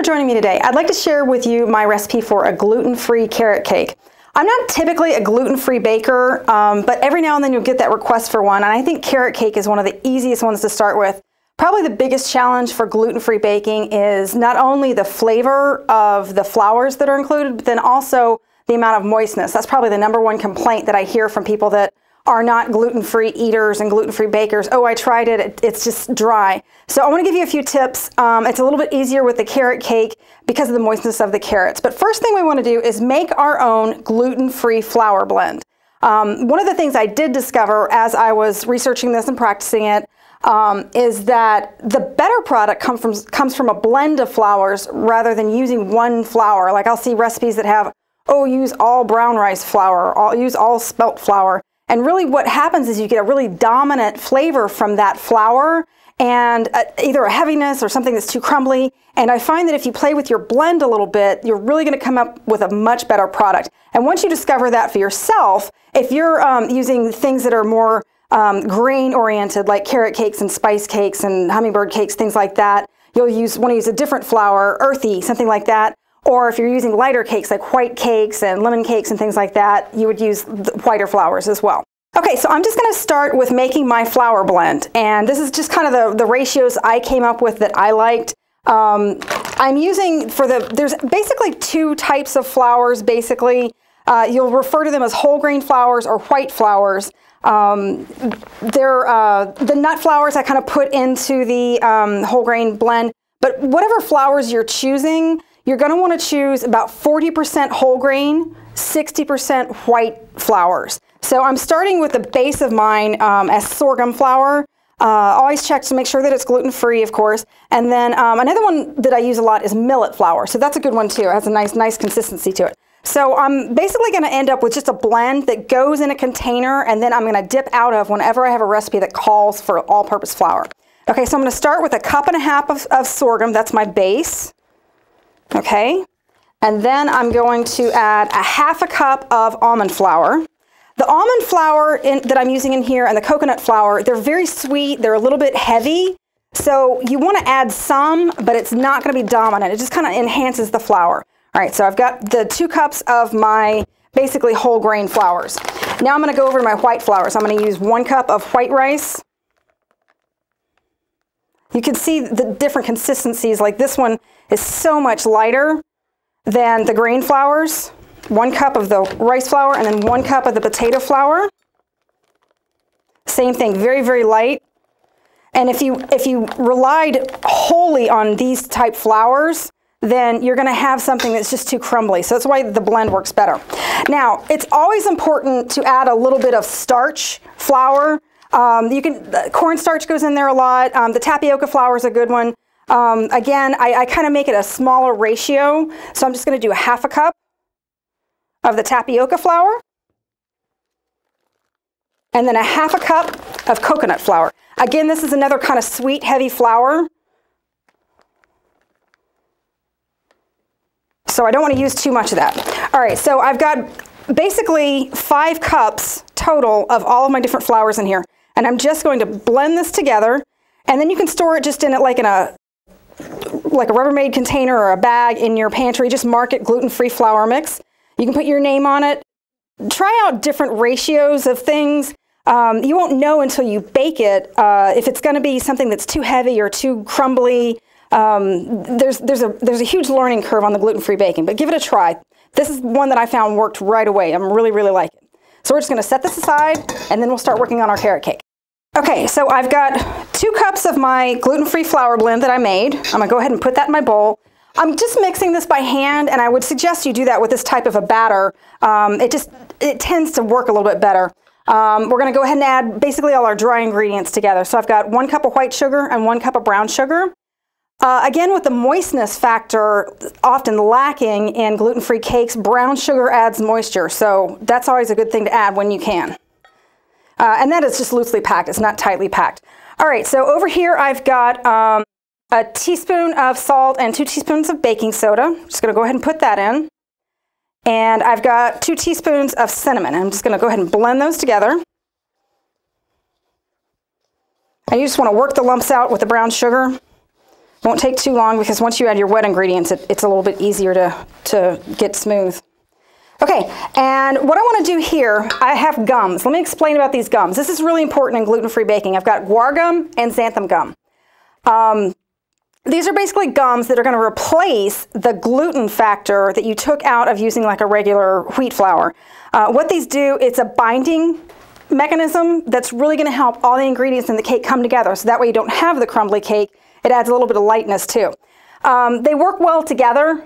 joining me today. I'd like to share with you my recipe for a gluten-free carrot cake. I'm not typically a gluten-free baker, but every now and then you'll get that request for one, and I think carrot cake is one of the easiest ones to start with. Probably the biggest challenge for gluten-free baking is not only the flavor of the flours that are included, but then also the amount of moistness. That's probably the #1 complaint that I hear from people that are not gluten-free eaters and gluten-free bakers. Oh, I tried it, it's just dry. So I want to give you a few tips. It's a little bit easier with the carrot cake because of the moistness of the carrots. But first thing we want to do is make our own gluten-free flour blend. One of the things I did discover as I was researching this and practicing it is that the better product comes from a blend of flours rather than using one flour. Like I'll see recipes that have, oh, use all brown rice flour, or use all spelt flour. And really what happens is you get a really dominant flavor from that flour and either a heaviness or something that's too crumbly. And I find that if you play with your blend a little bit, you're really going to come up with a much better product. And once you discover that for yourself, if you're using things that are more grain oriented, like carrot cakes and spice cakes and hummingbird cakes, things like that, you'll want to use a different flour, earthy, something like that. Or if you're using lighter cakes like white cakes and lemon cakes and things like that, you would use whiter flours as well. Okay, so I'm just going to start with making my flour blend. And this is just kind of the ratios I came up with that I liked. I'm using there's basically two types of flours, basically. You'll refer to them as whole grain flours or white flours. They're the nut flours I kind of put into the whole grain blend. But whatever flours you're choosing, you're going to want to choose about 40% whole grain, 60% white flours. So I'm starting with the base of mine as sorghum flour. Always check to make sure that it's gluten-free, of course. And then another one that I use a lot is millet flour. So that's a good one too. It has a nice consistency to it. So I'm basically going to end up with just a blend that goes in a container, and then I'm going to dip out of whenever I have a recipe that calls for all-purpose flour. Okay, so I'm going to start with 1.5 cups of sorghum. That's my base. Okay, and then I'm going to add 1/2 cup of almond flour. The almond flour that I'm using in here and the coconut flour, they're very sweet. They're a little bit heavy. So you want to add some, but it's not going to be dominant. It just kind of enhances the flour. All right, so I've got the 2 cups of my basically whole grain flours. Now I'm going to go over to my white flours. I'm going to use 1 cup of white rice. You can see the different consistencies. Like this one is so much lighter than the grain flours. 1 cup of the rice flour and then 1 cup of the potato flour. Same thing, very light. And if you relied wholly on these type flours, then you're going to have something that's just too crumbly. So that's why the blend works better. Now, it's always important to add a little bit of starch flour. Cornstarch goes in there a lot. The tapioca flour is a good one. Again, I kind of make it a smaller ratio. So I'm just going to do 1/2 cup of the tapioca flour. And then 1/2 cup of coconut flour. Again, this is another kind of sweet, heavy flour. So I don't want to use too much of that. All right, so I've got basically 5 cups total of all of my different flours in here. And I'm just going to blend this together. And then you can store it just in it like a Rubbermaid container or a bag in your pantry. Just mark it gluten-free flour mix. You can put your name on it. Try out different ratios of things. You won't know until you bake it if it's going to be something that's too heavy or too crumbly. There's a huge learning curve on the gluten-free baking, but give it a try. This is one that I found worked right away. I'm really like it. So we're just going to set this aside, and then we'll start working on our carrot cake. Okay, so I've got 2 cups of my gluten-free flour blend that I made. I'm going to go ahead and put that in my bowl. I'm just mixing this by hand, and I would suggest you do that with this type of a batter. It tends to work a little bit better. We're going to go ahead and add basically all our dry ingredients together. So I've got 1 cup of white sugar and 1 cup of brown sugar. Again, with the moistness factor often lacking in gluten-free cakes, brown sugar adds moisture. So that's always a good thing to add when you can. And that is just loosely packed. It's not tightly packed. All right, so over here I've got a teaspoon of salt and 2 teaspoons of baking soda. I'm just going to go ahead and put that in. And I've got 2 teaspoons of cinnamon. I'm just going to go ahead and blend those together. And you just want to work the lumps out with the brown sugar. Won't take too long because once you add your wet ingredients, it's a little bit easier to get smooth. Okay, and what I want to do here, I have gums. Let me explain about these gums. This is really important in gluten-free baking. I've got guar gum and xanthan gum. These are basically gums that are going to replace the gluten factor that you took out of using like a regular wheat flour. What these do, it's a binding mechanism that's really going to help all the ingredients in the cake come together, so that way you don't have the crumbly cake. It adds a little bit of lightness too. They work well together.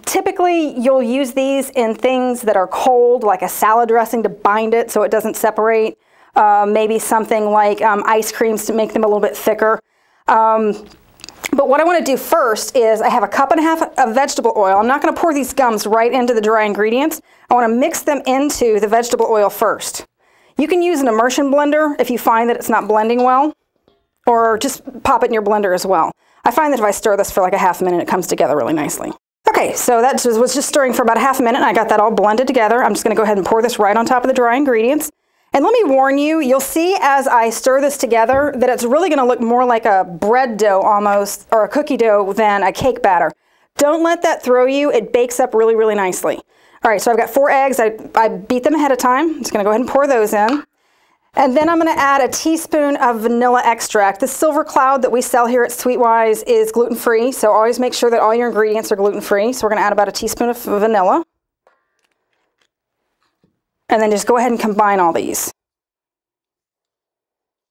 Typically, you'll use these in things that are cold, like a salad dressing to bind it so it doesn't separate. Maybe something like ice creams to make them a little bit thicker. But what I want to do first is I have a cup and a half of vegetable oil. I'm not going to pour these gums right into the dry ingredients. I want to mix them into the vegetable oil first. You can use an immersion blender if you find that it's not blending well, or just pop it in your blender as well. I find that if I stir this for like a half a minute, it comes together really nicely. Okay, so that was just stirring for about a half a minute, and I got that all blended together. I'm just going to go ahead and pour this right on top of the dry ingredients. And let me warn you, you'll see as I stir this together that it's really going to look more like a bread dough almost, or a cookie dough, than a cake batter. Don't let that throw you. It bakes up really, really nicely. All right, so I've got 4 eggs. I beat them ahead of time. I'm just going to go ahead and pour those in. And then I'm going to add a teaspoon of vanilla extract. The Silver Cloud that we sell here at SweetWise is gluten-free, so always make sure that all your ingredients are gluten-free. So we're going to add about a teaspoon of vanilla. And then just go ahead and combine all these.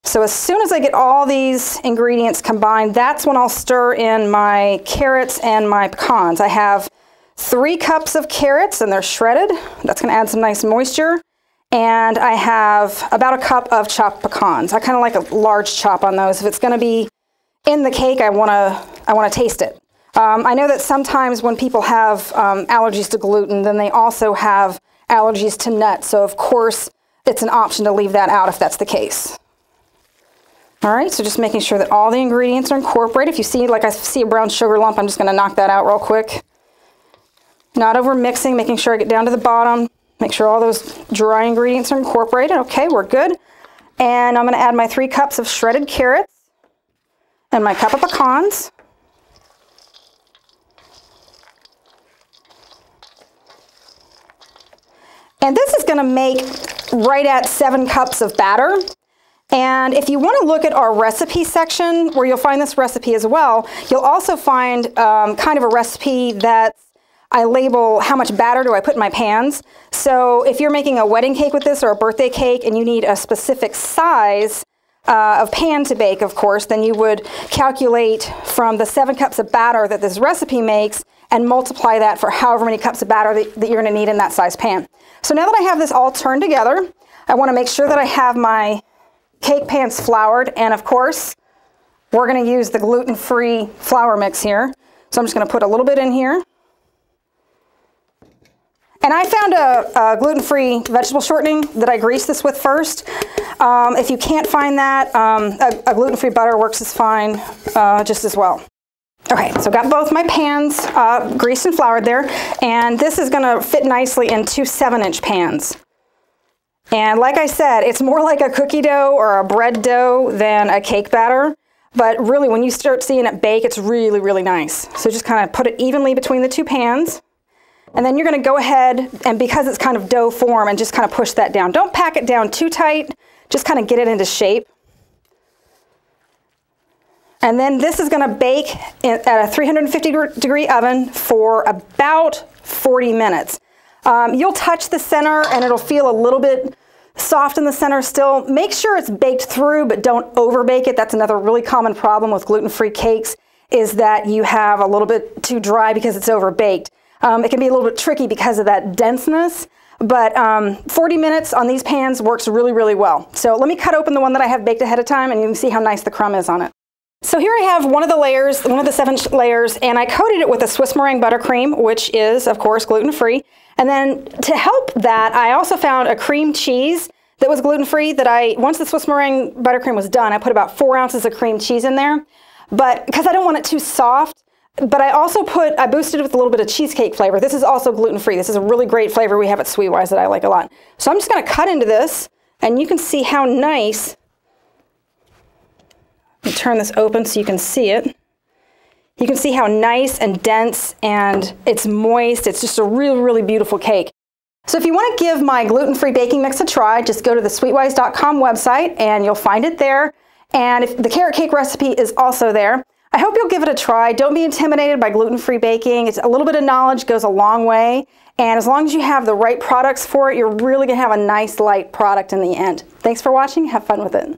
So as soon as I get all these ingredients combined, that's when I'll stir in my carrots and my pecans. I have 3 cups of carrots, and they're shredded. That's going to add some nice moisture. And I have about a cup of chopped pecans. I kind of like a large chop on those. If it's going to be in the cake, I want to taste it. I know that sometimes when people have allergies to gluten, then they also have allergies to nuts. So of course, it's an option to leave that out if that's the case. All right, so just making sure that all the ingredients are incorporated. If you see, like I see a brown sugar lump, I'm just going to knock that out real quick. Not over mixing, making sure I get down to the bottom. Make sure all those dry ingredients are incorporated. Okay, we're good. And I'm going to add my 3 cups of shredded carrots and my cup of pecans. And this is going to make right at 7 cups of batter. And if you want to look at our recipe section, where you'll find this recipe as well, you'll also find kind of a recipe that I label how much batter do I put in my pans. So if you're making a wedding cake with this, or a birthday cake, and you need a specific size of pan to bake, of course, then you would calculate from the 7 cups of batter that this recipe makes and multiply that for however many cups of batter that you're going to need in that size pan. So now that I have this all turned together, I want to make sure that I have my cake pans floured, and of course, we're going to use the gluten-free flour mix here. So I'm just going to put a little bit in here. And I found a gluten-free vegetable shortening that I greased this with first. If you can't find that, a gluten-free butter works as fine, just as well. Okay, so got both my pans greased and floured there, and this is going to fit nicely in 2 7-inch pans. And like I said, it's more like a cookie dough or a bread dough than a cake batter, but really when you start seeing it bake, it's really, really nice. So just kind of put it evenly between the 2 pans. And then you're going to go ahead, and because it's kind of dough form, and just kind of push that down. Don't pack it down too tight, just kind of get it into shape. And then this is going to bake at a 350-degree oven for about 40 minutes. You'll touch the center and it'll feel a little bit soft in the center still. Make sure it's baked through, but don't overbake it. That's another really common problem with gluten-free cakes, is that you have a little bit too dry because it's overbaked. It can be a little bit tricky because of that denseness, but 40 minutes on these pans works really, really well. So let me cut open the one that I have baked ahead of time, and you can see how nice the crumb is on it. So here I have one of the layers, one of the 7 layers, and I coated it with a Swiss meringue buttercream, which is, of course, gluten-free. And then to help that, I also found a cream cheese that was gluten-free that once the Swiss meringue buttercream was done, I put about 4 ounces of cream cheese in there. But because I don't want it too soft, but I boosted it with a little bit of cheesecake flavor. This is also gluten-free. This is a really great flavor we have at SweetWise that I like a lot. So I'm just going to cut into this, and you can see how nice. Let me turn this open so you can see it. You can see how nice and dense and it's moist. It's just a really, really beautiful cake. So if you want to give my gluten-free baking mix a try, just go to the SweetWise.com website and you'll find it there. And if the carrot cake recipe is also there. I hope you'll give it a try. Don't be intimidated by gluten-free baking. It's a little bit of knowledge goes a long way. And as long as you have the right products for it, you're really going to have a nice light product in the end. Thanks for watching. Have fun with it.